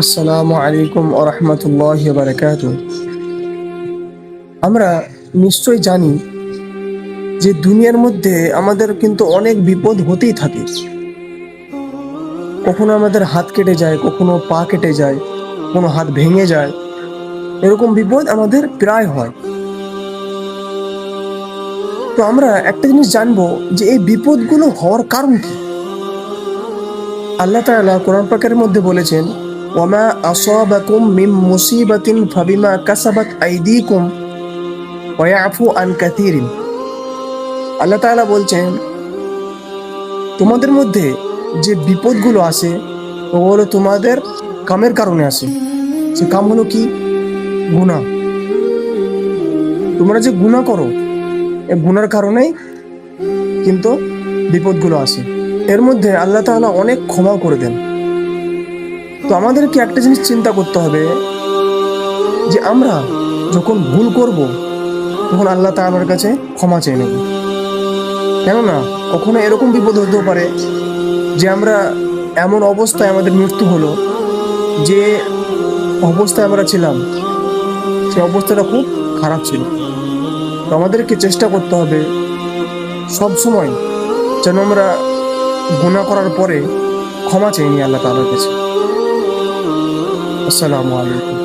আসসালামু আলাইকুম ওয়া রাহমাতুল্লাহি ওয়া বারাকাতুহু। আমরা নিশ্চয় জানি যে দুনিয়ার মধ্যে আমাদের কিন্তু অনেক বিপদ হতেই থাকে। কখনো আমাদের হাত কেটে যায়, কখনো পা কেটে যায়, কোনো হাত ভেঙে যায়। এরকম বিপদ আমাদের প্রায় হয়। তো আমরা একটা জিনিস জানবো যে এই বিপদগুলো হওয়ার কারণ কি। আল্লাহ তাআলা কোরআন পাকের মধ্যে বলেছেন, ওয়ামা আসাবাকুম মিন মুসিবাতিন ফাবিমা কাসাবাত আইদিকুম ওয়া ইয়াফু আন কাসীরিন। আল্লাহ তাআলা বলছেন, তোমাদের মধ্যে যে বিপদগুলো আসে ওগুলো তোমাদের কামের কারণে আসে। সে কাম হলো কি? গুনাহ। তোমরা যে গুনাহ করো, এই গুনার কারণেই কিন্তু বিপদগুলো আসে। এর মধ্যে আল্লাহ তাআলা অনেক ক্ষমা করে দেন। তো আমাদেরকে একটা জিনিস চিন্তা করতে হবে যে আমরা যখন ভুল করব তখন আল্লাহ তাআলার কাছে ক্ষমা চেয়ে নেব। কেননা কখনো এরকম বিপদ হতেও পারে যে আমরা এমন অবস্থায় আমাদের মৃত্যু হলো, যে অবস্থায় আমরা ছিলাম সেই অবস্থাটা খুব খারাপ ছিল। তো আমাদেরকে চেষ্টা করতে হবে সব সময় যেন আমরা গুনাহ করার পরে ক্ষমা চেয়ে নিই আল্লাহ তাআলার কাছে। আসসালামু আলাইকুম।